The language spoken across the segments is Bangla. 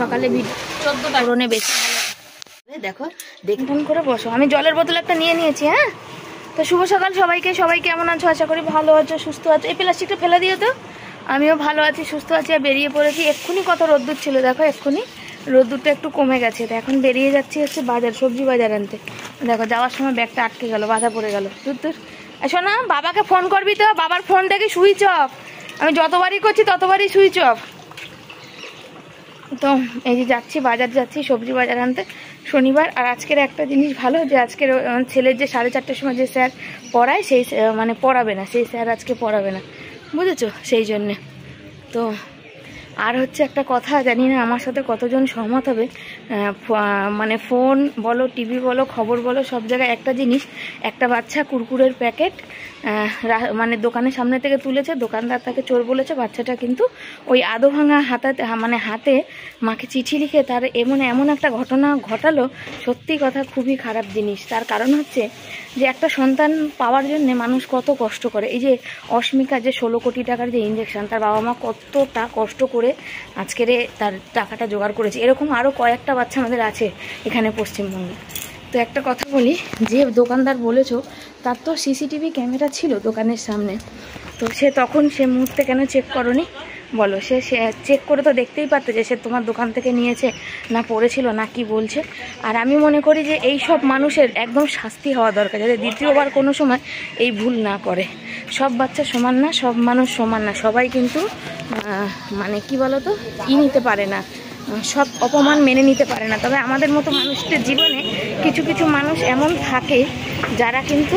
সকালে 14টা রনে বেশি ভালো। দেখো দেখুন করে বসো, আমি জলের বোতল একটা নিয়ে নিয়েছি। হ্যাঁ, তো শুভ সকাল সবাইকে। সবাই কেমন আছো? আশা করি ভালো আছো, সুস্থ আছো। এই প্লাস্টিকটা ফেলে দিও তো। আমিও ভালো আছি, সুস্থ আছি। আর বেরিয়ে পড়েছি। এক্ষুনি কত রোদ্দুর ছিল, দেখো এক্ষুনি রোদ্দুরটা একটু কমে গেছে। তো এখন বেরিয়ে যাচ্ছি হচ্ছে বাজার, সবজি বাজার আনতে। দেখো যাওয়ার সময় ব্যাগটা আটকে গেল, বাধা পড়ে গেল। দূর এসো না, বাবাকে ফোন করবি তো, বাবার ফোন থেকে সুইচ অফ। আমি যতবারই করছি ততবারই সুইচ অফ। তো এই যে যাচ্ছি, বাজার যাচ্ছি, সবজি বাজার আনতে, শনিবার। আর আজকের একটা জিনিস ভালো, যে আজকের ছেলের যে 4:30টার সময় যে স্যার পড়ায়, সেই মানে পড়াবে না, সেই স্যার আজকে পড়াবে না, বুঝেছো? সেই জন্যে। তো আর হচ্ছে একটা কথা, জানি না আমার সাথে কতজন সহমত হবে, মানে ফোন বলো, টিভি বলো, খবর বলো, সব জায়গায় একটা জিনিস, একটা বাচ্চা কুরকুরের প্যাকেট মানে দোকানের সামনে থেকে তুলেছে, দোকানদার তাকে চোর বলেছে। বাচ্চাটা কিন্তু ওই আদো ভাঙা হাতে মাকে চিঠি লিখে তার এমন একটা ঘটনা ঘটালো। সত্যি কথা, খুবই খারাপ জিনিস। তার কারণ হচ্ছে যে একটা সন্তান পাওয়ার জন্য মানুষ কত কষ্ট করে। এই যে অস্মিকা যে 16 কোটি টাকার যে ইঞ্জেকশন, তার বাবা মা কতটা কষ্ট করে আজকের তার টাকাটা জোগাড় করেছে। এরকম আরও কয়েকটা বাচ্চা আমাদের আছে এখানে পশ্চিমবঙ্গে। তো একটা কথা বলি, যে দোকানদার বলেছো, তার তো সিসিটিভি ক্যামেরা ছিল দোকানের সামনে। তো সে মুহূর্তে কেন চেক করনি বলো? সে চেক করে তো দেখতেই পারতো যে সে তোমার দোকান থেকে নিয়েছে না পড়েছিল না কি বলছে। আর আমি মনে করি যে এই সব মানুষের একদম শাস্তি হওয়া দরকার, যাতে দ্বিতীয়বার কোনো সময় এই ভুল না করে। সব বাচ্চা সমান না, সব মানুষ সমান না, সবাই কিন্তু মানে কি বলো তো, নিতে পারে না, সব অপমান মেনে নিতে পারে না। তবে আমাদের মতো মানুষদের জীবনে কিছু কিছু মানুষ এমন থাকে যারা কিন্তু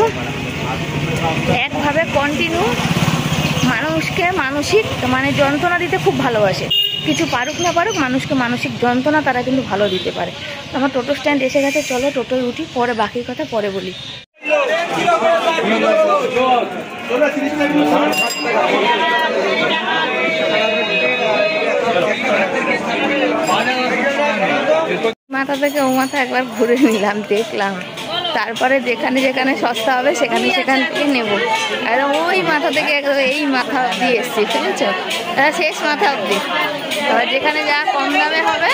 একভাবে কন্টিনিউ মানুষকে মানসিক মানে যন্ত্রণা দিতে খুব ভালোবাসে। কিছু পারুক না পারুক, মানুষকে মানসিক যন্ত্রণা তারা কিন্তু ভালো দিতে পারে। তো আমার টোটো স্ট্যান্ড এসে গেছে, চলো টোটোয় উঠি, পরে বাকি কথা পরে বলি। মাথা থেকে ও মাথা একবার ঘুরে নিলাম, দেখলাম, তারপরে যেখানে যেখানে সস্তা হবে সেখান থেকে নেবো। আর ওই মাথা থেকে একদম এই মাথা অব্দি এসছি, বুঝেছো? শেষ মাথা অব্দি। এবার যেখানে যা কম দামে হবে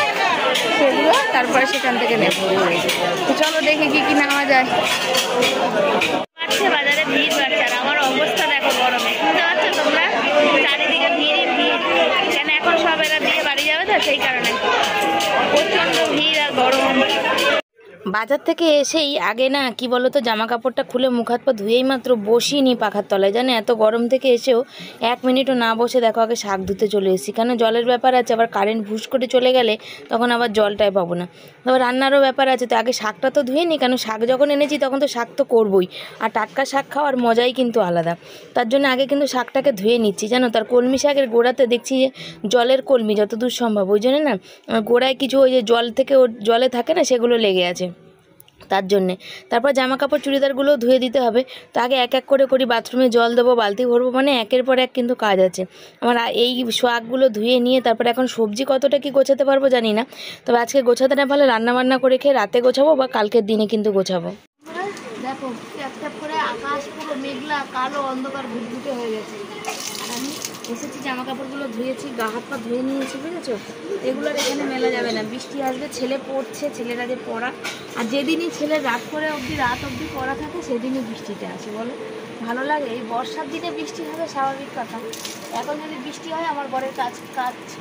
সেগুলো তারপরে সেখান থেকে নেবো। তো চলো দেখি কি নেওয়া যায়। বাজারে ভিড় বাড়ছে, আর আমার অবস্থা দেখো গরমে, বুঝতে পারছো তোমরা? চারিদিকে ভিড়। কেন এখন সব এরা দিয়ে বাড়ি যাবে, তো সেই কারণে প্রচন্ড ভিড় আর গরম। বাজার থেকে এসেই আগে না কি বলো তো, জামা কাপড়টা খুলে মুখ হাত পা ধুয়েই মাত্র বসিনি পাখার তলায়, জানে? এত গরম থেকে এসেও 1 মিনিটও না বসে দেখো আগে শাক ধুতে চলে এসেছি। কেন, জলের ব্যাপার আছে, আবার কারেন্ট ভুস করে চলে গেলে তখন আবার জলটাই পাবো না। আবার রান্নারও ব্যাপার আছে, তো আগে শাকটা তো ধুয়ে নিই। কেন, শাক যখন এনেছি তখন তো শাক তো করবোই, আর টাটকা শাক খাওয়ার মজাই কিন্তু আলাদা। তার জন্য আগে কিন্তু শাকটাকে ধুয়ে নিচ্ছি, জানো? তার কলমি শাকের গোড়াতে দেখছি যে জলের কলমি যতদূর সম্ভব, ওই জন্য না গোড়ায় কিছু ওই যে জলে থাকে না, সেগুলো লেগে আছে, তার জন্যে। তারপর জামা কাপড় চুড়িদারগুলো ধুয়ে দিতে হবে। তো আগে এক এক করে করি, বাথরুমে জল দেবো, বালতি ভরবো, মানে একের পর এক কিন্তু কাজ আছে আমার। এই শাকগুলো ধুয়ে নিয়ে তারপর এখন সবজি কতটা কি গোছাতে পারবো জানি না, তবে আজকে গোছাতে না পারলে রান্নাবান্না করে খেয়ে রাতে গোছাবো, বা কালকের দিনে কিন্তু গোছাবো। দেখো ট্যাপ করে আকাশ পুরো মেঘলা, কালো অন্ধকার ঘুটঘুটে হয়ে গেছে। আর আমি এসেছি, জামা কাপড়গুলো ধুয়েছি, গা হাত পা ধুয়ে নিয়েছি, বুঝেছো? এগুলোর এখানে মেলা যাবে না, বৃষ্টি আসবে, ছেলে পড়ছে, ছেলেরা যে পড়া। আর যেদিনই ছেলের রাত অবধি পড়া থাকে সেদিনই বৃষ্টিটা আসে, বলো ভালো লাগে? এই বর্ষার দিনে বৃষ্টি হবে স্বাভাবিক কথা। এখন যদি বৃষ্টি হয় আমার বরের কাজ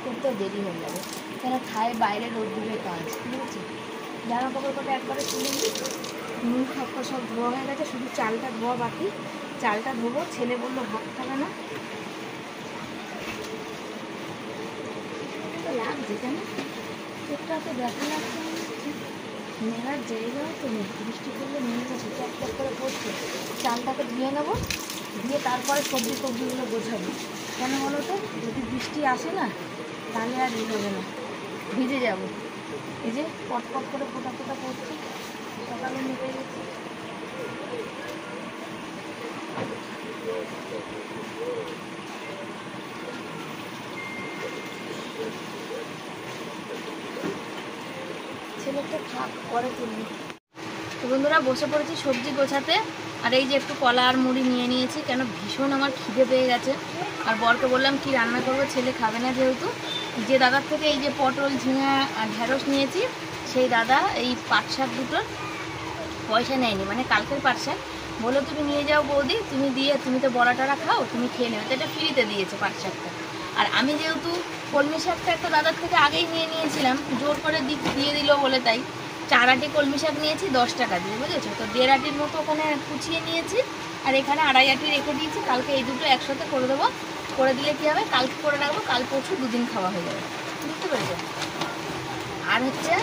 করতেও দেরি হয়ে যাবে, কেন খায় বাইরে রোদ্দুরের কাজ, বুঝেছি? জামা কাপড় করে একবারে তুলে নিই, মুখ হাত পা সব ধোয়া হয়ে গেছে, শুধু চালটা ধোয়া বাকি। চালটা ধোবো, ছেলে বললো ভাত খাবে না, লাগছে কেন একটা তো দেখা লাগছে, মেলার জায়গাও তো নেই, বৃষ্টি করলে মেয়েটা ট্যাপ ট্যাপ করে পড়ছে। চালটাকে ধুয়ে নেবো, দিয়ে তারপরে সবজিগুলো গোছাবো। কেন বলো তো, যদি বৃষ্টি আসে না তাহলে আর হবে না, ভিজে যাব। এই যে পটপট করে ফোটা পড়ছে, সকালে নেমে গেছি। ছেলেটা থাক, পরে তুলবি। তো বন্ধুরা বসে পড়েছি সবজি গোছাতে। আর এই যে একটু কলা আর মুড়ি নিয়ে নিয়েছি, কেন ভীষণ আমার খিদে পেয়ে গেছে। আর বরকে বললাম কি রান্না করবো, ছেলে খাবে না যেহেতু, যে দাদার থেকে এই যে পটল, ঝিঙা আর ঢেঁড়স নিয়েছি, সেই দাদা এই পাট শাক দুটোর পয়সা নেয়নি, মানে কালকের পাট শাক বলো তুমি নিয়ে যাও বৌদি, তুমি তো বড়া টড়া খাও, তুমি খেয়ে নেবে, তো এটা ফ্রিতে দিয়েছে পাট শাকটা। আর আমি যেহেতু কলমি শাকটা একটা দাদার থেকে আগেই নিয়ে নিয়েছিলাম, জোর করে দিয়ে দিল বলে, তাই 4 আটি কলমি শাক নিয়েছি 10 টাকা দিয়ে, বুঝেছো? তো 1.5 আটির মতো ওখানে কুচিয়ে নিয়েছি, আর এখানে 2.5 আটি রেখে দিয়েছি। কালকে এই দুটো একসাথে করে দেবো, করে দিলে কী হবে, কালকে করে রাখবো, কাল পরশু 2 দিন খাওয়া হয়ে যাবে, বুঝতে পেরেছো? আর হচ্ছে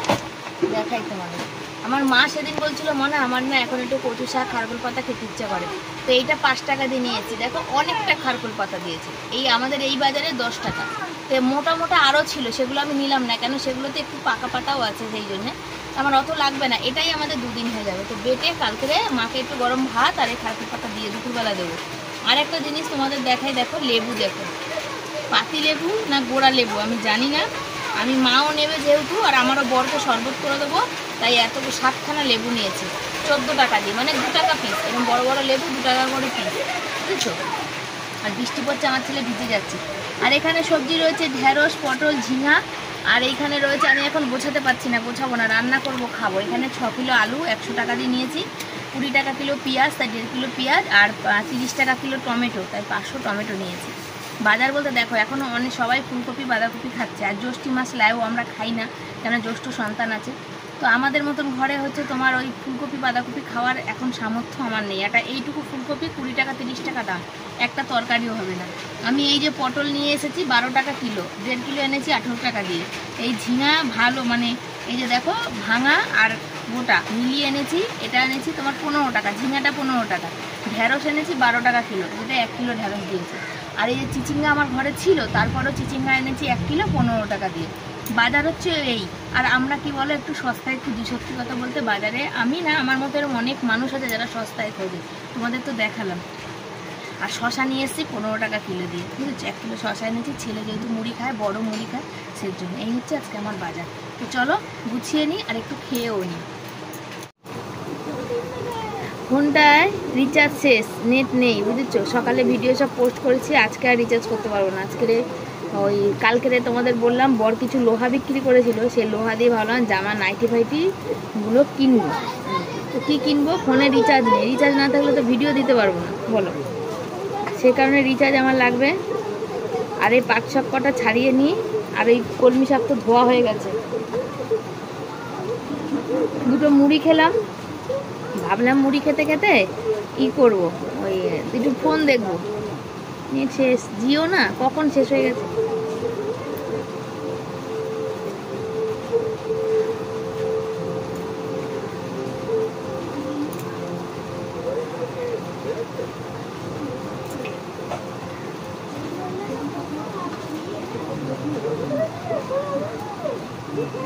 দেখাই তোমাদের, আমার মা সেদিন বলছিল মনে আমার না এখন একটু কচু শাক খারকুল পাতা খেতে ইচ্ছা করে, তো এইটা 5 টাকা দিয়ে নিয়েছি। দেখো অনেকটা খারকুল পাতা দিয়েছে, এই আমাদের এই বাজারে 10 টাকা। তো মোটা মোটা আরও ছিল, সেগুলো আমি নিলাম না, কেন সেগুলোতে একটু পাকা পাতাও আছে, সেই জন্যে আমার অত লাগবে না, এটাই আমাদের 2 দিন হয়ে যাবে। তো বেটে কালকে মাকে একটু গরম ভাত আর এই খারকুল পাতা দিয়ে দুপুরবেলা দেবো। আর একটা জিনিস তোমাদের দেখাই, দেখো লেবু, দেখো পাতি লেবু না গোড়া লেবু আমি জানি না, আমি মাও নেবে যেহেতু, আর আমারও বরকে শরবত করে দেবো, তাই এত 7খানা লেবু নিয়েছি 14 টাকা দিয়ে, মানে 2 টাকা পিস, এরকম বড় বড় লেবু 2 টাকা করে পিস, বুঝেছো? আর বৃষ্টি পড়ছে, আমার ছেলে ভিজে যাচ্ছে। আর এখানে সবজি রয়েছে ঢেঁড়স, পটল, ঝিঙা, আর এইখানে রয়েছে, আমি এখন গোছাতে পারছি না, গোছাবো না, রান্না করব, খাবো। এখানে 6 কিলো আলু 100 টাকা দিয়ে নিয়েছি, 20 টাকা কিলো পেঁয়াজ, তাই 1.5 কিলো পেঁয়াজ, আর 30 টাকা কিলো টমেটো, তাই 500 টমেটো নিয়েছি। বাজার বলতে দেখো এখনও অনেক সবাই ফুলকপি বাঁধাকপি খাচ্ছে, আর জ্যৈষ্ঠী মাস লাউ আমরা খাই না, কেন জ্যৈষ্ঠ সন্তান আছে। তো আমাদের মতন ঘরে হচ্ছে তোমার ওই ফুলকপি বাঁধাকপি খাওয়ার এখন সামর্থ্য আমার নেই। একটা এইটুকু ফুলকপি 20 টাকা 30 টাকা দাম, একটা তরকারিও হবে না। আমি এই যে পটল নিয়ে এসেছি 12 টাকা কিলো, 1.5 কিলো এনেছি 18 টাকা দিয়ে। এই ঝিঙা ভালো, মানে এই যে দেখো ভাঙা আর গোটা মিলিয়ে এনেছি, এটা এনেছি তোমার 15 টাকা, ঝিঙাটা 15 টাকা। ঢেঁড়স এনেছি 12 টাকা কিলো, যেটা 1 কিলো ঢেঁড়স দিয়েছে। আর এই যে চিচিঙ্গা আমার ঘরে ছিল, তারপরও চিচিঙ্গা এনেছি 1 কিলো 15 টাকা দিয়ে। বাজার হচ্ছে এই, আর আমরা কি বলো একটু সস্তায় খুঁজি, সত্যি কথা বলতে বাজারে আমি না, আমার মতো এরকম অনেক মানুষ আছে যারা সস্তায় খোঁজে, তোমাদের তো দেখালাম। আর শশা নিয়ে এসেছি 15 টাকা কিলো দিয়ে, বুঝেছি? 1 কিলো শশা এনেছি, ছেলে যেহেতু মুড়ি খায়, বড় মুড়ি খায়, সেই জন্য। এই হচ্ছে আজকে আমার বাজার। তো চলো গুছিয়ে নিই আর একটু খেয়েও নিই। ফোনটায় রিচার্জ শেষ, নেট নেই, বুঝেছো? সকালে ভিডিও সব পোস্ট করেছি, আজকে আর রিচার্জ করতে পারবো না। আজকে ওই কালকে তোমাদের বললাম বর কিছু লোহা বিক্রি করেছিল, সেই লোহা দিয়ে ভাবলাম জামা নাইটি ফাইটিগুলো কিনবো। তো কী কিনবো, ফোনে রিচার্জ নেই, রিচার্জ না থাকলে তো ভিডিও দিতে পারবো না, বলো? সেই কারণে রিচার্জ আমার লাগবে। আর এই পাট শাক কটা ছাড়িয়ে নিই, আর এই কলমি শাক তো ধোয়া হয়ে গেছে। দুটো মুড়ি খেলাম, ভাবলাম মুড়ি খেতে খেতে কী করবো, ওই একটু ফোন দেখবো, নেট শেষ, জিও না কখন শেষ হয়ে গেছে।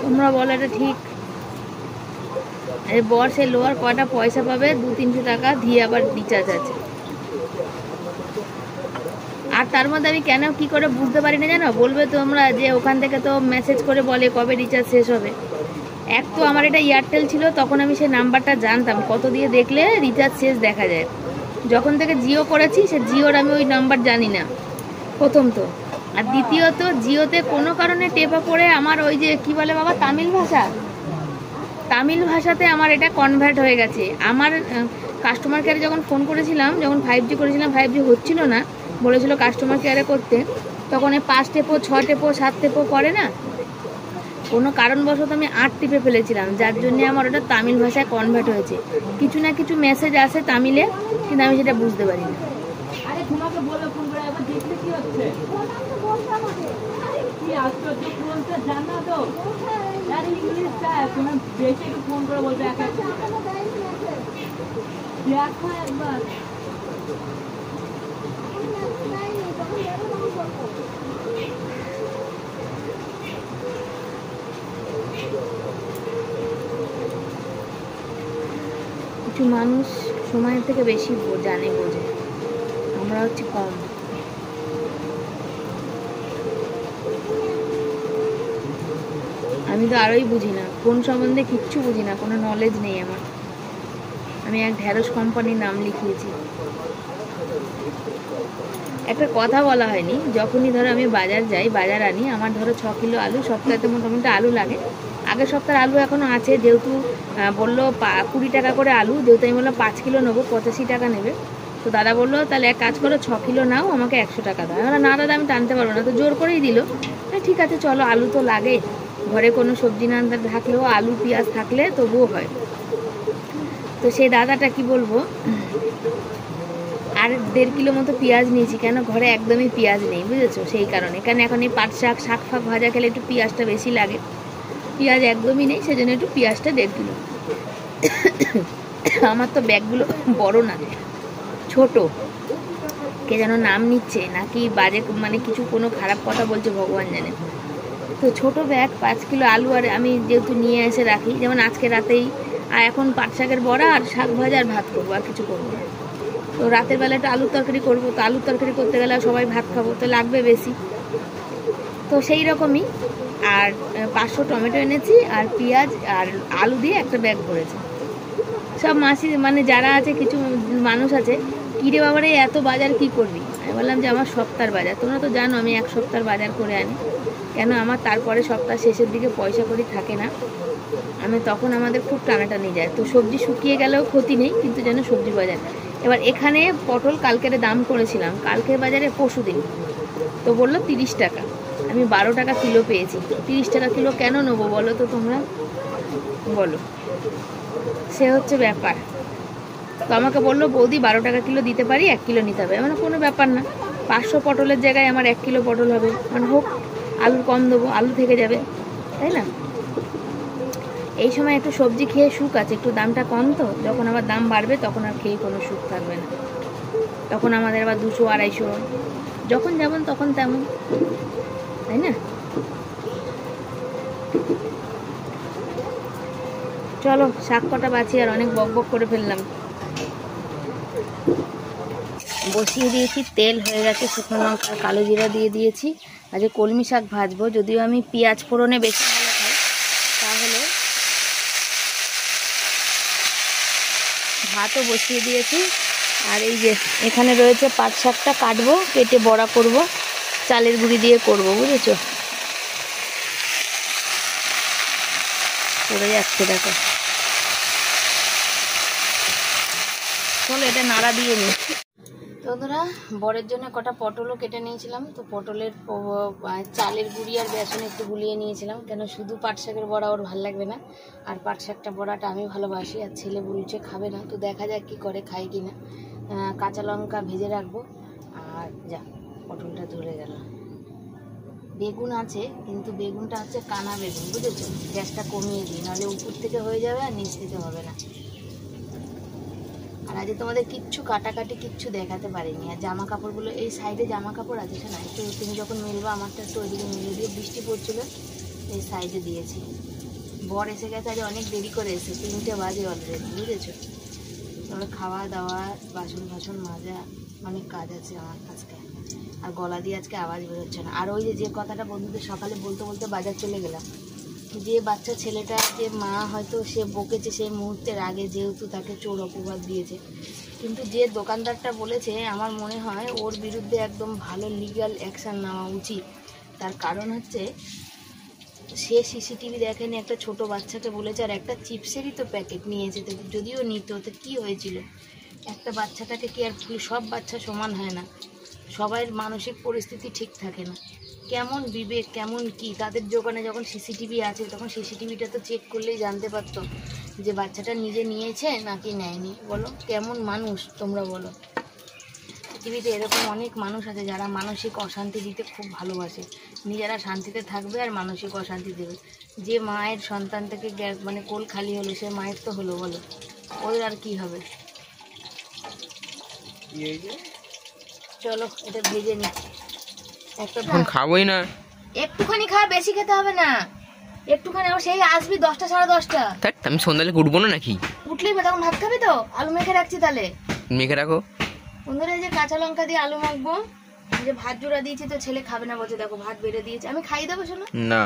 তোমরা বলো এটা ঠিক? বর সে লোয়ার কটা পয়সা পাবে, 200-300 টাকা দিয়ে আবার রিচার্জ আছে। আর তার মধ্যে আমি কেন কি করে বুঝতে পারি না জানো, বলবে তোমরা যে ওখান থেকে তো মেসেজ করে বলে কবে রিচার্জ শেষ হবে। এক তো আমার এটা এয়ারটেল ছিল, তখন আমি সেই নাম্বারটা জানতাম, কত দিয়ে দেখলে রিচার্জ শেষ দেখা যায়। যখন থেকে জিও করেছি, সে জিওর আমি ওই নাম্বার জানি না, প্রথম তো। আর দ্বিতীয়ত জিওতে কোনো কারণে টেপা পড়ে আমার ওই যে কি বলে বাবা, তামিল ভাষাতে আমার এটা কনভার্ট হয়ে গেছে। আমার কাস্টমার কেয়ারে যখন ফোন করেছিলাম, যখন 5G করেছিলাম, 5G হচ্ছিল না, বলেছিল কাস্টমার কেয়ারে করতে, তখন 5 টেপো 6 টেপো 7 টেপো করে না, কোনো কারণবশত আমি 8 টিপে ফেলেছিলাম, যার জন্য আমার ওটা তামিল ভাষায় কনভার্ট হয়েছে। কিছু না কিছু মেসেজ আসে তামিলে, কিন্তু আমি সেটা বুঝতে পারি না। আরে তোমাকে বললো ফোন করে, একবার দেখতে কি হচ্ছে, কি আশ্চর্য, বলতে জানা তো আরে ইংলিশটা তুমি বেশি একটু ফোন করে বলবে, দেখো একবার। কিছু মানুষ সময়ের থেকে বেশি জানে, বোঝে, আমরা হচ্ছে কম। আমি তো আরোই বুঝি না, ফোন সম্বন্ধে কিচ্ছু বুঝি না, কোনো নলেজ নেই আমার। আমি এক ঢেঁড়স কোম্পানির নাম লিখিয়েছি। একটা কথা বলা হয়নি, যখনই ধরো আমি বাজার যাই, বাজার আনি, আমার ধরো 6 কিলো আলু সপ্তাহে মোটামুটি আলু লাগে। আগের সপ্তাহের আলু এখনও আছে, যেহেতু বললো 20 টাকা করে আলু, যেহেতু আমি বললাম 5 কিলো নেবো, 85 টাকা নেবে। তো দাদা বললো তাহলে এক কাজ করো 6 কিলো নাও, আমাকে 100 টাকা দাও। আমরা না দাদা আমি টানতে পারবো না, তো জোর করেই দিল। ঠিক আছে চলো, আলু তো লাগে, ঘরে কোনো সবজি না থাকলেও আলু পেঁয়াজ থাকলে তবুও হয়। তো সেই দাদাটা কি বলবো, আর 1.5 কিলো মতো পেঁয়াজ নিয়েছি, কেন ঘরে একদমই পেঁয়াজ নেই বুঝেছো, সেই কারণে। কেন এখন এই পাট শাক ফাঁক ভাজা খেলে একটু পেঁয়াজটা বেশি লাগে, পেঁয়াজ একদমই নেই, সেজন্য একটু পেঁয়াজটা 1.5 কিলো। আমার তো ব্যাগগুলো বড় না, ছোট, কে যেন নাম নিচ্ছে নাকি বাজে মানে কিছু কোনো খারাপ কথা বলছে ভগবান জানে। তো ছোট ব্যাগ, 5 কিলো আলু, আর আমি যেহেতু নিয়ে এসে রাখি, যেমন আজকে রাতেই, আর এখন পাট শাকের বড়া আর শাক ভাজা আর ভাত করবো, আর কিছু করবো না। তো রাতের বেলা একটা আলুর তরকারি করবো, তো আলুর তরকারি করতে গেলে সবাই ভাত খাবো, তো লাগবে বেশি। তো সেই রকমই। আর 500 টমেটো এনেছি, আর পেঁয়াজ আর আলু দিয়ে একটা ব্যাগ ভরেছে। সব মাসি মানে যারা আছে, কিছু মানুষ আছে, কিরে বাবারে এত বাজার কি করবি? আমি বললাম যে আমার সপ্তাহের বাজার, তোমরা তো জানো আমি 1 সপ্তাহের বাজার করে আনি। কেন আমার তারপরে সপ্তাহ শেষের দিকে পয়সা কড়ি থাকে না, আমি তখন আমাদের খুব টানাটানি যায়। তো সবজি শুকিয়ে গেলেও ক্ষতি নেই, কিন্তু যেন সবজি বাজার। এবার এখানে পটল কালকের দাম করেছিলাম, কালকের বাজারে পরশুদিন, তো বললো 30 টাকা, আমি 12 টাকা কিলো পেয়েছি। 30 টাকা কিলো কেন নেবো বলো তো তোমরা, বলো, সে হচ্ছে ব্যাপার। তো আমাকে বললো বৌদি 12 টাকা কিলো দিতে পারি, 1 কিলো নিতে হবে। মানে কোনো ব্যাপার না, 500 পটলের জায়গায় আমার 1 কিলো পটল হবে, মানে হোক, আলুর কম দেবো, আলু থেকে যাবে, তাই না? এই সময় একটু সবজি খেয়ে সুখ আছে, একটু দামটা কম, তো যখন আবার দাম বাড়বে তখন আর খেয়ে কোনো সুখ থাকবে না, তখন আমাদের আবার 200 250, যখন যেমন তখন তেমন, তাই না? চলো শাক কটা বাছি, আর অনেক বক বক করে ফেললাম। বসিয়ে দিয়েছি, তেল হয়ে গেছে, শুকনো লঙ্কা কালো জিরা দিয়ে দিয়েছি। আজকে কলমি শাক ভাজবো, যদিও আমি পেঁয়াজ ফোড়নে বেশি ভালো খাই, তাহলে ভাতও বসিয়ে দিয়েছি। আর এই যে এখানে রয়েছে পাট শাকটা, কাটবো, কেটে বড়া করব, চালের গুঁড়ি দিয়ে করব, বুঝেছো? পড়ে যাচ্ছে দেখো, চলো এটা নাড়া দিয়ে নিই। তো বন্ধুরা, বরের জন্য কটা পটলও কেটে নিয়েছিলাম। তো পটলের চালের গুঁড়ি আর বেসন একটু গুলিয়ে নিয়েছিলাম, কেন শুধু পাট শাকের বড়া ওর ভালো লাগবে না, আর পাট শাকটা বড়াটা আমি ভালোবাসি, আর ছেলে বলছে খাবে না, তো দেখা যাক কী করে, খাই কিনা। কাঁচা লঙ্কা ভেজে রাখবো। আর যা পটলটা ধরে গেল। বেগুন আছে, কিন্তু বেগুনটা হচ্ছে কানা বেগুন, বুঝেছো? গ্যাসটা কমিয়ে দিই, নাহলে উপর থেকে হয়ে যাবে আর নিচ থেকে হবে না। আর আজকে তোমাদের কিচ্ছু কাটাকাটি কিচ্ছু দেখাতে পারিনি। আর জামা কাপড়গুলো, এই সাইডে জামা কাপড় আছে না, একটু তুমি যখন মেলবা আমারটা একটু ওইদিকে মেলে দিয়ে, বৃষ্টি পড়ছিল, এই সাইডে দিয়েছি। বর এসে গেছে, আজ অনেক দেরি করে এসে, 3টে বাজে অলরেডি, বুঝেছো? তবে খাওয়া দাওয়া, বাসন মাজা, অনেক কাজ আছে আমার আজকে। আর গলা দিয়ে আজকে আওয়াজ বেরোচ্ছে না। আর ওই যে কথাটা বন্ধুদের সকালে বলতে বলতে বাজার চলে গেলাম, যে বাচ্চা ছেলেটা, যে মা হয়তো সে বকেছে সেই মুহূর্তের আগে, যেহেতু তাকে চোর অপবাদ দিয়েছে, কিন্তু যে দোকানদারটা বলেছে, আমার মনে হয় ওর বিরুদ্ধে একদম ভালো লিগ্যাল অ্যাকশান নেওয়া উচিত। তার কারণ হচ্ছে, সে সিসিটিভি দেখেনি, একটা ছোট বাচ্চাকে বলেছে, আর একটা চিপসেরই তো প্যাকেট নিয়েছে, তো যদিও নিত, তো কী হয়েছিল? একটা বাচ্চাটাকে কি আর সব বাচ্চা সমান হয় না, সবার মানসিক পরিস্থিতি ঠিক থাকে না। কেমন বিবেক, কেমন কি তাদের দোকানে যখন সিসিটিভি আছে, তখন সিসিটিভিটা তো চেক করলেই জানতে পারতো যে বাচ্চাটা নিজে নিয়েছে নাকি নেয়নি। বলো কেমন মানুষ তোমরা, বলো? পৃথিবীতে এরকম অনেক মানুষ আছে যারা মানসিক অশান্তি দিতে খুব ভালোবাসে, নিজেরা শান্তিতে থাকবে আর মানসিক অশান্তি দেবে। যে মায়ের সন্তান থেকে মানে কোল খালি হলো, সে মায়ের তো হলো, বলো ওদের আর কি হবে? চলো এটা ভেজে নি, একটা খাবোই না, একটুখানি খা, বেশি খেতে হবে না, একটুখানি। আবার সেই আসবি 10টা 10:30। আমি সন্ধ্যালে উঠবো না নাকি? উঠলেই তখন ভাত খাবি তো? আলু মেখে রাখছি, তাহলে মেখে রাখো। বন্ধুরা, যে কাঁচা লঙ্কা দিয়ে আলু মাখবো, যে ভাত জোড়া দিয়েছি, তো ছেলে খাবে না বলছে, দেখো ভাত বেড়ে দিয়েছে, আমি খাইয়ে দেবো শোনো না।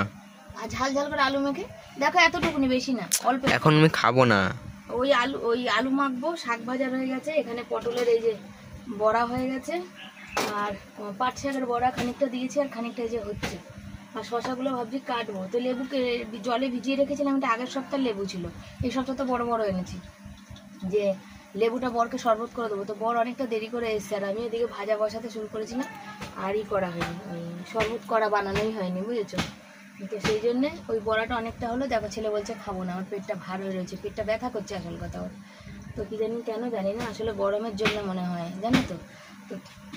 আর ঝাল ঝাল করে আলু মেখে দেখো, এতটুকুনি, বেশি না, অল্প। এখন আমি খাবো না। ওই আলু মাখবো। শাক ভাজা হয়ে গেছে, এখানে পটলের এই যে বড়া হয়ে গেছে, আর পাট শাকের বড়া খানিকটা দিয়েছি, আর খানিকটা যে হচ্ছে। আর শশাগুলো ভাবছি কাটবো। তো লেবুকে জলে ভিজিয়ে রেখেছিলাম, এটা আগের সপ্তাহে লেবু ছিল, এই সপ্তাহে তো বড় বড় এনেছি, যে লেবুটা বরকে শরবত করে দেবো। তো বর অনেকটা দেরি করে এসছে, আর আমি এদিকে ভাজা বসাতে শুরু করেছি না, আর করা হয়নি, শরবত করা বানানোই হয়নি, বুঝেছো। তো সেই জন্যে ওই বড়াটা অনেকটা হলো। দেখো ছেলে বলছে খাবো না, আমার পেটটা ভার হয়ে রয়েছে, পেটটা ব্যথা করছে আসল কথা ওর। তো কী জানি কেন জানি না, আসলে গরমের জন্য মনে হয়, জানো তো।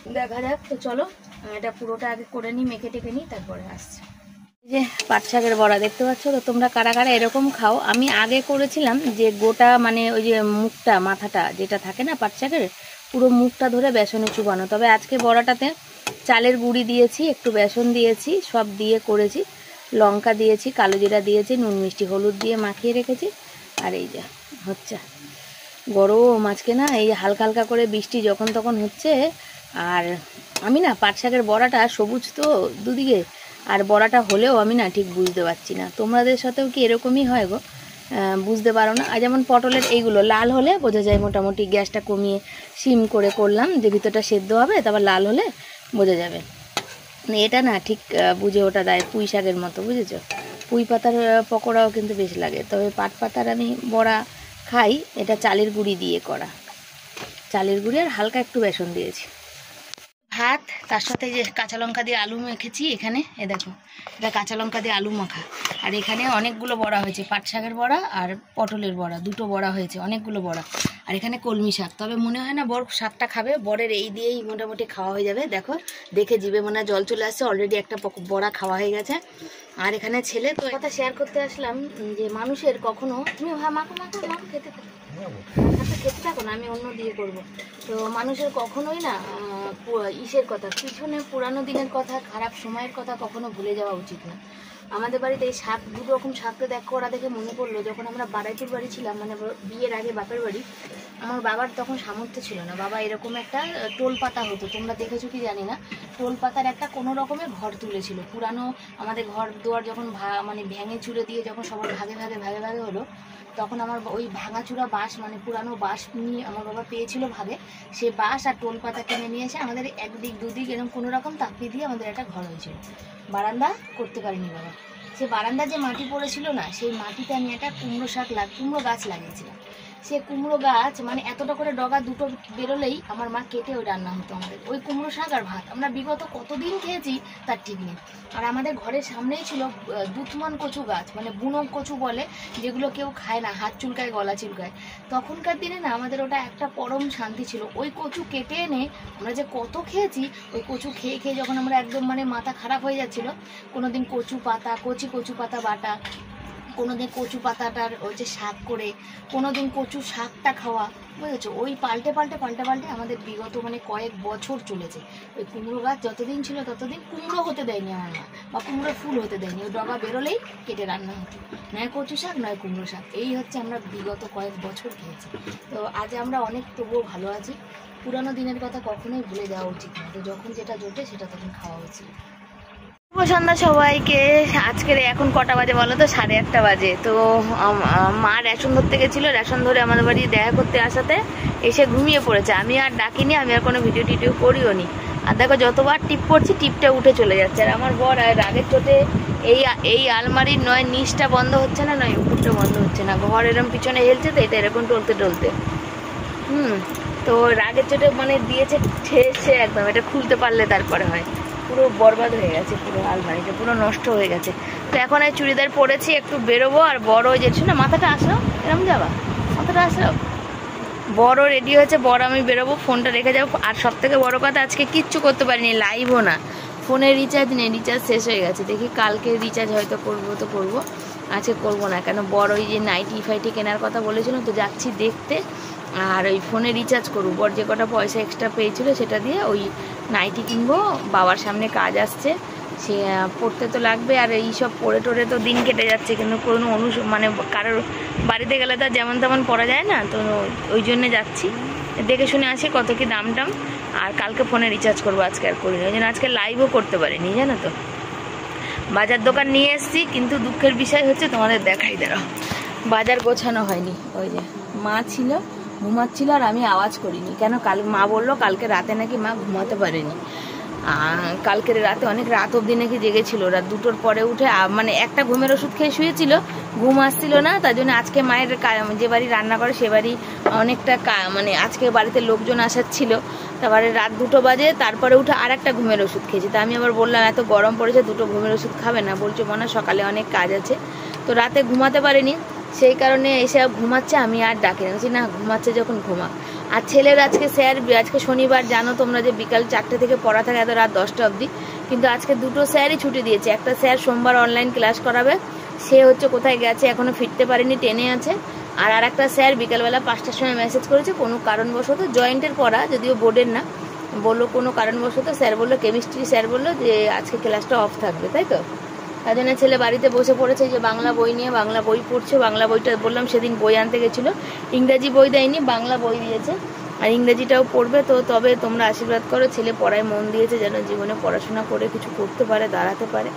তো দেখা যাক। তো চলো এটা পুরোটা আগে করে নিই, মেখে টেকে নিই, তারপরে আসছে। যে পাট শাকের বড়া দেখতে পাচ্ছ তো তোমরা কারা কারা এরকম খাও। আমি আগে করেছিলাম যে গোটা মানে ওই যে মুখটা মাথাটা যেটা থাকে না পাট শাকের, পুরো মুখটা ধরে বেসনে চুবানো। তবে আজকে বড়াটাতে চালের গুঁড়ি দিয়েছি, একটু বেসন দিয়েছি, সব দিয়ে করেছি, লঙ্কা দিয়েছি, কালো জিরা দিয়েছি, নুন মিষ্টি হলুদ দিয়ে মাখিয়ে রেখেছি। আর এই যে হচ্ছে গরম আজকে না, এই হালকা হালকা করে বৃষ্টি যখন তখন হচ্ছে। আর আমি না পাট শাকের বড়াটা সবুজ তো দুদিকে, আর বড়াটা হলেও আমি না ঠিক বুঝতে পারছি না, তোমাদের সাথেও কি এরকমই হয় গো? বুঝতে পারো না। আর যেমন পটলের এইগুলো লাল হলে বোঝা যায়, মোটামুটি গ্যাসটা কমিয়ে সিম করে করলাম, যে ভিতরটা সেদ্ধ হবে, তারপর লাল হলে বোঝা যাবে। এটা না ঠিক বুঝে ওটা দেয় পুঁই শাকের মতো, বুঝেছো। পুঁই পাতার পকোড়াও কিন্তু বেশ লাগে, তবে পাট পাতার আমি বড়া খাই। এটা চালের গুঁড়ি দিয়ে করা, চালের গুঁড়ি আর হালকা একটু বেসন দিয়েছি। ভাত, তার সাথে যে কাঁচা লঙ্কা দিয়ে আলু মেখেছি এখানে, এ দেখো এটা কাঁচা লঙ্কা দিয়ে আলু মাখা। আর এখানে অনেকগুলো বড়া হয়েছে, পাট শাকের বড়া আর পটলের বড়া, দুটো বড়া হয়েছে, অনেকগুলো বড়া। আর এখানে কলমি শাক, তবে মনে হয় না বর শাকটা খাবে, বরের এই দিয়েই মোটামুটি খাওয়া হয়ে যাবে। দেখো দেখে জিভে মনে হয় জল চলে আসছে, অলরেডি একটা বড়া খাওয়া হয়ে গেছে। আর এখানে ছেলে, তো কথা শেয়ার করতে আসলাম যে মানুষের কখনো, তুমি মাখো মাখো মাখো খেতে খেতে থাকো না, আমি অন্য দিয়ে করবো। তো মানুষের কখনোই না ইসের কথা, পিছনে পুরানো দিনের কথা, খারাপ সময়ের কথা কখনো ভুলে যাওয়া উচিত না। আমাদের বাড়িতে এই শাক, দু রকম শাকটা করা দেখে মনে পড়লো, যখন আমরা বাড়াইপুর বাড়ি ছিলাম, মানে বিয়ের আগে বাপের বাড়ি, আমার বাবার তখন সামর্থ্য ছিল না। বাবা এরকম একটা টোল পাতা হতো, তোমরা দেখেছো কি জানি না, টোল পাতার একটা কোনো রকমের ঘর তুলেছিল। পুরানো আমাদের ঘর দুয়ার যখন মানে ভেঙে চুরে দিয়ে যখন সবার ভাগে ভাগে ভাগে ভাগে হলো, তখন আমার ওই ভাঙাচুরা বাঁশ, মানে পুরানো বাঁশ নিয়ে আমার বাবা পেয়েছিল ভাগে, সে বাঁশ আর টোল পাতা কিনে নিয়ে এসে আমাদের একদিক দুদিক এরকম কোনো রকম তাপিয়ে দিয়ে আমাদের একটা ঘর হয়েছিল। বারান্দা করতে পারিনি বাবা, সে বারান্দা যে মাটি পড়েছিল না, সেই মাটিতে আমি একটা কুমড়ো গাছ লাগিয়েছিলাম। সে কুমড়ো গাছ মানে এতটা করে ডগা দুটো বেরোলেই আমার মা কেটে ওই রান্না হতো আমাদের, ওই কুমড়ো শাক আর ভাত। আমরা বিগত কতদিন খেয়েছি তার ঠিক নেই। আর আমাদের ঘরের সামনেই ছিল দুধমান কচু গাছ, মানে বুনো কচু বলে, যেগুলো কেউ খায় না, হাত চুলকায় গলা চুলকায়। তখনকার দিনে না আমাদের ওটা একটা পরম শান্তি ছিল। ওই কচু কেটে এনে আমরা যে কত খেয়েছি, ওই কচু খেয়ে খেয়ে যখন আমরা একদম মানে মাথা খারাপ হয়ে যাচ্ছিল, কোনোদিন কচু পাতা, কচু পাতা বাটা, কোনোদিন কচু পাতাটার ওই যে শাক করে, কোনোদিন কচু শাকটা খাওয়া, বুঝেছো। ওই পাল্টে পাল্টে আমাদের বিগত মানে কয়েক বছর চলেছে। ওই কুমড়ো গাছ যতদিন ছিল ততদিন কুমড়ো হতে দেয়নি আমার মা, বা কুমড়ো ফুল হতে দেয়নি। ওই ডগা বেরোলেই কেটে রান্না হতো, নয় কচু শাক নয় কুমড়ো শাক। এই হচ্ছে আমরা বিগত কয়েক বছর খেয়েছি। তো আজ আমরা অনেক তবুও ভালো আছি। পুরানো দিনের কথা কখনোই ভুলে যাওয়া উচিত না। তো যখন যেটা জোটে সেটা তখন খাওয়া উচিত। সন্ধ্যা সবাইকে। আজকের এখন কটা বাজে বলো তো? 1:30 বাজে। তো মা রেশন ধরতে গেছিলো, রেশন ধরে আমাদের বাড়ি দেখা করতে আসাতে এসে ঘুমিয়ে পড়েছে। আমি আর ডাকিনি, আমি আর কোনো ভিডিও টিডিও করিও নি। আর দেখো যতবার টিপ করছি টিপটা উঠে চলে যাচ্ছে। আর আমার বর রাগের চোটে এই আলমারির নয় নিচটা বন্ধ হচ্ছে না, নয় উপরটা বন্ধ হচ্ছে না। ঘর এরকম পিছনে হেলছে, তো এটা এরকম টলতে তো রাগের চোটে মানে দিয়েছে ঠেসে একদম, এটা খুলতে পারলে তারপরে হয়। পুরো বরবাদ হয়ে গেছে, পুরো আলমারিটা পুরো নষ্ট হয়ে গেছে। তো এখন এই চুড়িদার পরেছি, একটু বেরোবো। আর বড় ওই যেছো না, মাথাটা আসলো এরকম যাবা, মাথাটা আসলো, বড় রেডি হয়েছে, বড় আমি বেরোবো, ফোনটা রেখে যাবো। আর সব থেকে বড় কথা, আজকে কিচ্ছু করতে পারিনি, লাইভও না, ফোনে রিচার্জ নেই, রিচার্জ শেষ হয়ে গেছে। দেখি কালকে রিচার্জ হয়তো করবো, আজকে করবো না। কেন বড় ওই যে নাইটি ফাইটি কেনার কথা বলেছিল, তো যাচ্ছি দেখতে। আর ওই ফোনে রিচার্জ করবো, বর যে কটা পয়সা এক্সট্রা পেয়েছিল সেটা দিয়ে ওই নাইটি কিনবো। বাবার সামনে কাজ আসছে, সে পড়তে তো লাগবে। আর এইসব পড়ে টোরে তো দিন কেটে যাচ্ছে, কিন্তু কোনো মানে কারোর বাড়িতে গেলে তো যেমন তেমন পড়া যায় না। তো ওই জন্যে যাচ্ছি, দেখে শুনে আসি কত কি দাম টাম। আর কালকে ফোনে রিচার্জ করবো, আজকে আর করিনি। ওই জন্য আজকে লাইভও করতে পারিনি, জানো তো। বাজার দোকান নিয়ে এসছি, কিন্তু দুঃখের বিষয় হচ্ছে তোমাদের দেখাই দাঁড়াও, বাজার গোছানো হয়নি। ওই যে মা ছিল, ঘুমাচ্ছিল আর আমি আওয়াজ করিনি। কেন, কাল মা বললো কালকে রাতে নাকি মা ঘুমাতে পারেনি, কালকে রাতে অনেক রাত অবধি নাকি জেগেছিল, রাত 2টোর পরে উঠে মানে একটা ঘুমের ওষুধ খেয়ে শুয়েছিল, ঘুম আসছিল না, তার জন্য আজকে মায়ের যে বাড়ি রান্না করে সে বাড়ি অনেকটা মানে আজকে বাড়িতে লোকজন আসার ছিল, তারপরে রাত 2টো বাজে, তারপরে উঠে আর একটা ঘুমের ওষুধ খেয়েছি। তা আমি আবার বললাম এত গরম পড়েছে 2টো ঘুমের ওষুধ খাবে না, বলছে মনে সকালে অনেক কাজ আছে, তো রাতে ঘুমাতে পারেনি, সেই কারণে এসে ঘুমাচ্ছে, আমি আর ডাকি না, না ঘুমাচ্ছে যখন ঘুমা। আর ছেলের আজকে স্যার, আজকে শনিবার জানো তোমরা যে বিকাল 4টে থেকে পড়া থাকে এত রাত 10টা অবধি, কিন্তু আজকে 2টো স্যারই ছুটি দিয়েছে। একটা স্যার সোমবার অনলাইন ক্লাস করাবে, সে হচ্ছে কোথায় গেছে এখনো ফিরতে পারেনি, ট্রেনে আছে। আর একটা স্যার বিকালবেলা 5টার সময় মেসেজ করেছে, কোনো কারণবশত জয়েন্টের পড়া, যদিও বোর্ডের না, বললো কোনো কারণবশত স্যার বললো, কেমিস্ট্রি স্যার বললো যে আজকে ক্লাসটা অফ থাকবে, তাই তো। তার জন্য ছেলে বাড়িতে বসে পড়েছে, যে বাংলা বই নিয়ে বাংলা বই পড়ছে। বাংলা বইটা বললাম সেদিন বই আনতে গেছিলো, ইংরাজি বই দেয়নি, বাংলা বই দিয়েছে, আর ইংরেজিটাও পড়বে। তো তবে তোমরা আশীর্বাদ করো, ছেলে পড়ায় মন দিয়েছে, যেন জীবনে পড়াশোনা করে কিছু করতে পারে, দাঁড়াতে পারে,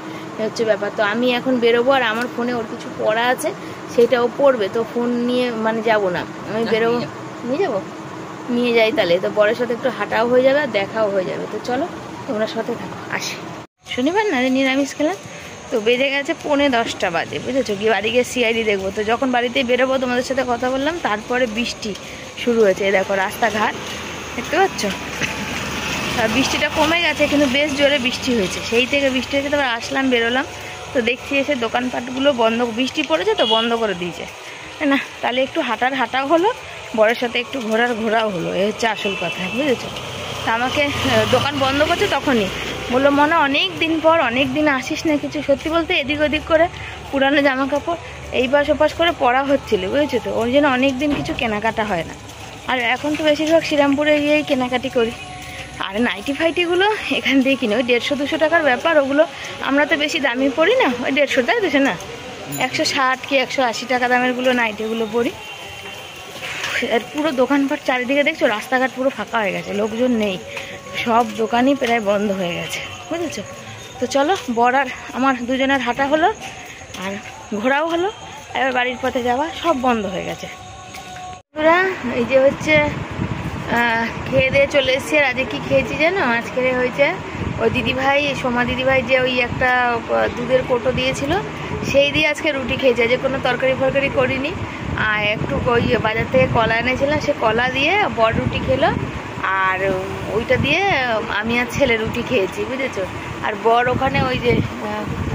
হচ্ছে ব্যাপার। তো আমি এখন বেরোবো, আর আমার ফোনে ওর কিছু পড়া আছে সেটাও পড়বে, তো ফোন নিয়ে মানে যাব না, আমি বেরোবো, নিয়ে যাবো, নিয়ে যাই তাহলে, তো বরের সাথে একটু হাঁটাও হয়ে যাবে আর দেখাও হয়ে যাবে। তো চলো তোমরা সাথে থাকো, আসি। শনিবার না, নিরামিষ খেলাম, তো বেজে গেছে 9:45 বাজে, বুঝেছো, গিয়ে বাড়ি গিয়ে সিআইডি দেখবো। তো যখন বাড়িতে বেরোবো তোমাদের সাথে কথা বললাম, তারপরে বৃষ্টি শুরু হয়েছে, দেখো রাস্তাঘাট দেখতে পাচ্ছ, আর বৃষ্টিটা কমে গেছে, কিন্তু বেশ জোরে বৃষ্টি হয়েছে, সেই থেকে বৃষ্টি হয়েছে। তারপর আসলাম, বেরোলাম, তো দেখছি এসে দোকানপাটগুলো বন্ধ, বৃষ্টি পড়েছে তো বন্ধ করে দিয়েছে না, তাহলে একটু হাঁটাও হলো, বরের সাথে একটু ঘোরাও হলো, এই হচ্ছে আসল কথা, বুঝেছো। তা আমাকে দোকান বন্ধ করছে, তখনই বললো মনে অনেক দিন পর, অনেক দিন আসিস না কিছু, সত্যি বলতে এদিক ওদিক করে পুরানো জামা কাপড় এই পাশ ওপাশ করে পরা হচ্ছিল, বুঝেছো, তো ওর জন্য অনেক দিন কিছু কেনাকাটা হয় না। আর এখন তো বেশিরভাগ শ্রীরামপুরে গিয়েই কেনাকাটি করি, আর নাইটি ফাইটিগুলো এখান থেকে কিনে, ওই 150-200 টাকার ব্যাপার, ওগুলো আমরা তো বেশি দামি পড়ি না, ওই 150 টাকা দিচ্ছে না, 160 কি 180 টাকা দামেরগুলো নাইটিগুলো পরি। আর পুরো দোকানপাট চারিদিকে দেখছো, রাস্তাঘাট পুরো ফাঁকা হয়ে গেছে, লোকজন নেই, সব দোকানই প্রায় বন্ধ হয়ে গেছে, বুঝেছো। তো চলো, বর আর আমার দুজনের হাঁটা হলো, আর ঘোরাও হলো, এবার বাড়ির পথে যাওয়া, সব বন্ধ হয়ে গেছে। এই যে হচ্ছে খেয়ে দিয়ে চলে এসেছি। আর আজকে কি খেয়েছি জানো, আজকে হয়েছে ওই দিদিভাই, সোমা দিদিভাই যে ওই একটা দুধের কোটো দিয়েছিল, সেই দিয়ে আজকে রুটি খেয়েছি, আজকে কোনো তরকারি ফরকারি করিনি। আর একটু ওই বাজার থেকে কলা এনেছিলাম, সে কলা দিয়ে বড় রুটি খেলো, আর ওইটা দিয়ে আমি আর ছেলে রুটি খেয়েছি, বুঝেছো। আর বর ওখানে ওই যে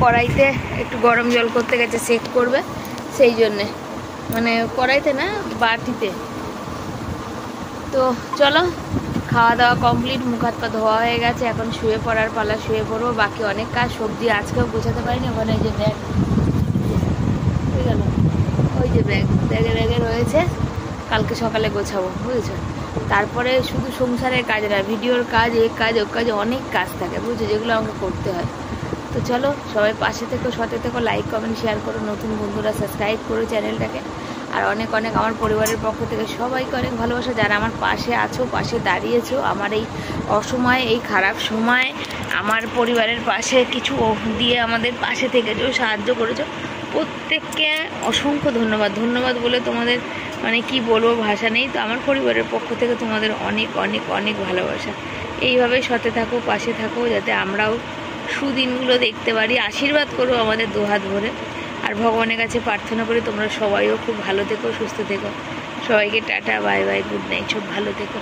কড়াইতে একটু গরম জল করতে গেছে, সেক করবে, সেই জন্যে, মানে কড়াইতে না বাটিতে। তো চলো, খাওয়া দাওয়া কমপ্লিট, মুখ হাত পা ধোয়া হয়ে গেছে, এখন শুয়ে পড়ার পালা, শুয়ে পড়বো। বাকি অনেক কাজ, সবজি আজকেও গোছাতে পারিনি, ওখানে এই যে ব্যাগ হয়ে গেল, ওই যে ব্যাগে রয়েছে, কালকে সকালে গোছাবো, বুঝেছো। তারপরে শুধু সংসারের কাজ না, ভিডিওর কাজ, এই কাজ ও কাজ, অনেক কাজ থাকে, বুঝছো, যেগুলো আমাকে করতে হয়। তো চলো, সবাই পাশে থেকো, সাথে থেকো, লাইক কমেন্ট শেয়ার করো, নতুন বন্ধুরা সাবস্ক্রাইব করো চ্যানেলটাকে। আর অনেক অনেক আমার পরিবারের পক্ষ থেকে সবাইকে অনেক ভালোবাসা, যারা আমার পাশে আছো, পাশে দাঁড়িয়েছো, আমার এই অসময়ে, এই খারাপ সময় আমার পরিবারের পাশে কিছু দিয়ে আমাদের পাশে থেকেছো, সাহায্য করেছো, প্রত্যেককে অসংখ্য ধন্যবাদ বলে তোমাদের মানে কি বলবো, ভাষা নেই। তো আমার পরিবারের পক্ষ থেকে তোমাদের অনেক অনেক অনেক ভালোবাসা। এইভাবেই সাথে থাকো, পাশে থাকো, যাতে আমরাও সুদিনগুলো দেখতে পারি। আশীর্বাদ করো আমাদের দুহাত ভরে। আর ভগবানের কাছে প্রার্থনা করি তোমরা সবাইও খুব ভালো থেকো, সুস্থ থেকো। সবাইকে tata, bye bye, good night, সব ভালো থেকো।